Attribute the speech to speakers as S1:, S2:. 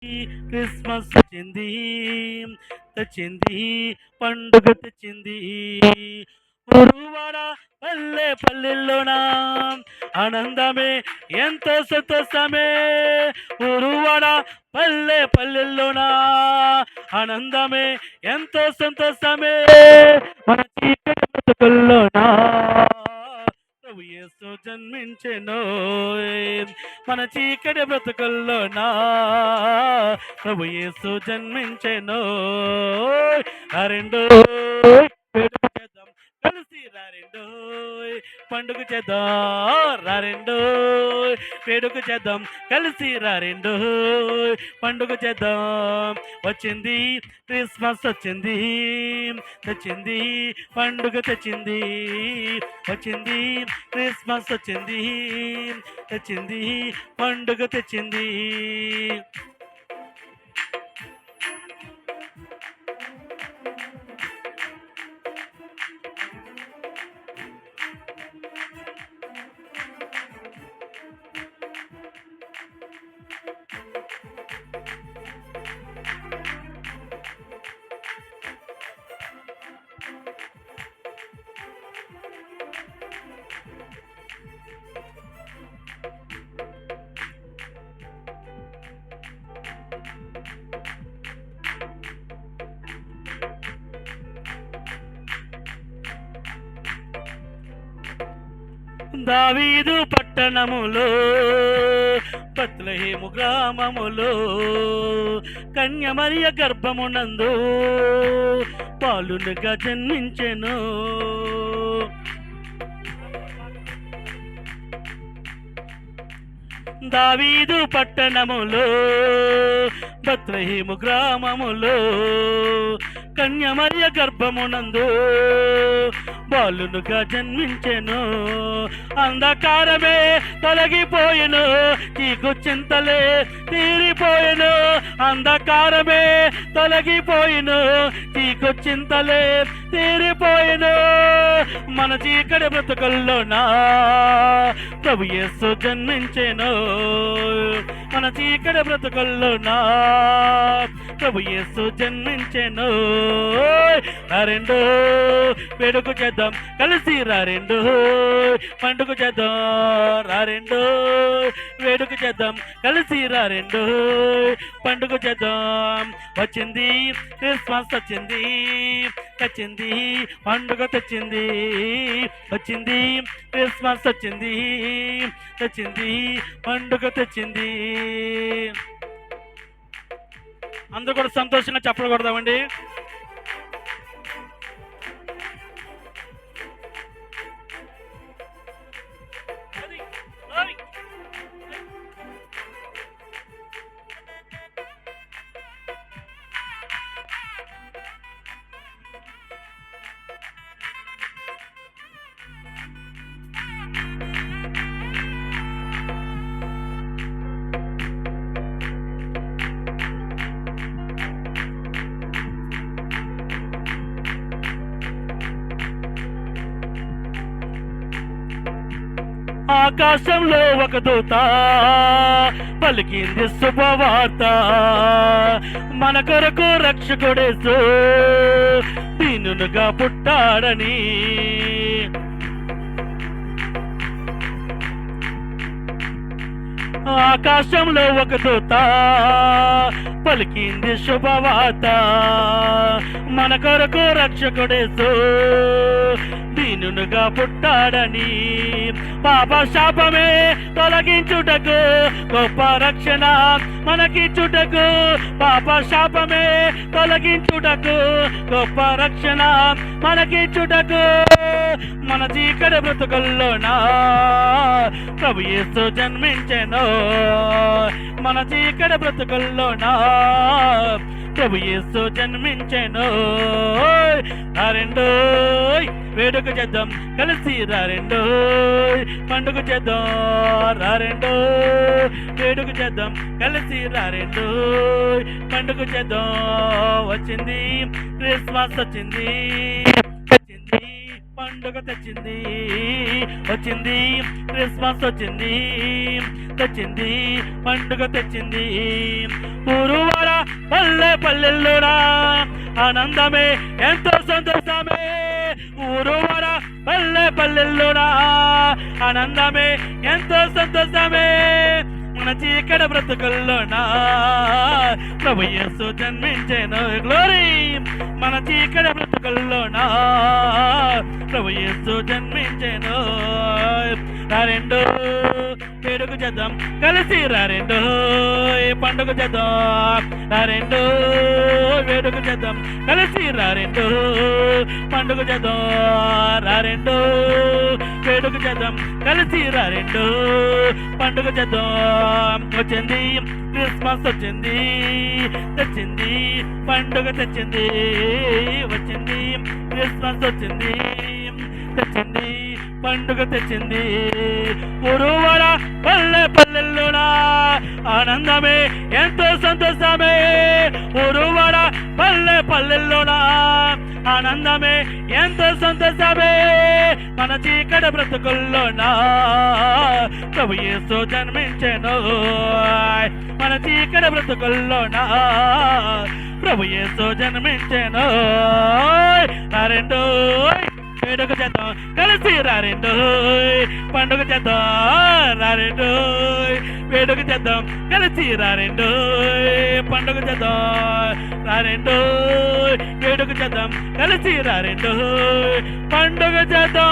S1: Christmas వచ్చింది, తెచ్చింది, పండుగ తెచ్చింది. ఊరువాడ పల్లె పల్లెల్లోన ఆనందమే ఎంతో సంతోషమే. ఊరువాడ పల్లె పల్లెల్లోన ఆనందమే ఎంతో సంతోషమే. మన చీకటి బ్రతుకుల్లోనా ప్రభు యేసు జన్మించెను. మన చీకటి బ్రతుకుల్లోనా ప్రభు యేసు జన్మించెను. ఆ రెండు వేడుక చేద్దాం కలిసి రారెండు, పండుగ చేద్దాం రారెండు, వేడుక చేద్దాం కలిసి రారెండు, పండుగ చేద్దాం. వచ్చింది క్రిస్మస్ వచ్చింది, తెచ్చింది పండుగ తెచ్చింది. వచ్చింది క్రిస్మస్ వచ్చింది, తెచ్చింది పండుగ తెచ్చింది. దావీదు పట్టణములో బత్లెహేము గ్రామములో కన్యమరియ గర్భమునందు బాలునిగా జన్మించెను. దావీదు పట్టణములో బత్లెహేము గ్రామములో కన్యమరియ గర్భమునందు బాలునుగా జన్మించెను. అంధకారమే తొలగిపోయెను, చీకు చింతలే తీరిపోయెను. అంధకారమే తొలగిపోయెను, చీకు చింతలే తీరిపోయెను. మన చీకటి బ్రతుకుల్లోనా ప్రభు యేసు జన్మించెను. మన చీకటి బ్రతుకుల్లోనా ప్రభు యేసు జన్మించెను. రెండు వేడుక చేద్దాం కలిసి రెండు, పండుగ చేద్దాం రెండు, వేడుక చేద్దాం కలిసి రెండు, పండుగ చేద్దాం. వచ్చింది క్రిస్మస్ వచ్చింది, తెచ్చింది పండుగ తెచ్చింది. వచ్చింది క్రిస్మస్ వచ్చింది, తెచ్చింది పండుగ తెచ్చింది. అందరూ కూడా సంతోషంగా చెప్పలు కొడదామండి. ఆకాశంలో ఒక దూత పలికింది శుభవార్త, మన కొరకు రక్షకుడేసు దీనునుగా పుట్టాడని. ఆకాశంలో ఒక దూత పలికింది శుభవార్త, మన కొరకు రక్షకుడేసు దీనునుగా పుట్టాడని. పాప శాపమే తొలగించుటకు గొప్ప రక్షణ మనకిచ్చుటకు. పాప శాపమే తొలగించుటకు గొప్ప రక్షణ మనకిచ్చుటకు. మన చీకటి బ్రతుకుల్లోనా ప్రభు యేసు జన్మించెను. మన చీకటి బ్రతుకుల్లోనా ప్రభు యేసు జన్మించెను. రెండు వేడుక చేద్దాం కలిసి రెండు, పండుగ చేద్దాం రెండు, వేడుక చేద్దాం కలిసి రెండు, పండుగ చేద్దాం. వచ్చింది క్రిస్మస్ వచ్చింది, వచ్చింది పండుగ తెచ్చింది వచ్చింది క్రిస్మస్ వచ్చింది తెచ్చింది పండుగ తెచ్చింది ఊరువాడ పల్లె పల్లెల్లోనా ఆనందమే ఎంతో సంతోషమే ఊరువాడ పల్లె పల్లెల్లోనా ఆనందమే ఎంతో సంతోషమే మన చీకటి బ్రతుకుల్లోనా ప్రభు యేసు జన్మించెను గ్లోరీ మన చీకటి బ్రతుకుల్లోనా ప్రభు యేసు జన్మించెను రెండు వేడుక చేద్దాం కలిసి రెండు పండుగ చేద్దాం రెండు వేడుక చేద్దాం కలిసి రెండు పండుగ చేద్దాం రెండు వేడుక చేద్దాం కలిసి రెండు పండుగ చేద్దాం వచ్చింది క్రిస్మస్ వచ్చింది తెచ్చింది పండుగ తెచ్చింది వచ్చింది క్రిస్మస్ వచ్చింది తెచ్చింది పండుగ తెచ్చింది ఊరువాడ పల్లె పల్లెల్లోనా ఆనందమే ఎంతో సంతోషమే ఊరువాడ పల్లె పల్లెల్లోనా ఆనందమే ఎంతో సంతోషమే మన చీకటి బ్రతుకుల్లోనా ప్రభు యేసు జన్మించెను మన చీకటి బ్రతుకుల్లోనా ప్రభు యేసు జన్మించెను రెండు వేడుక చేద్దాం కలిసి రెండు పండుగ చేద్దాం రెండు వేడుక చేద్దాం కలిసి రెండు పండుగ చేద్దాం రెండు వేడుక చేద్దాం కలిసి రెండు పండుగ చేద్దాం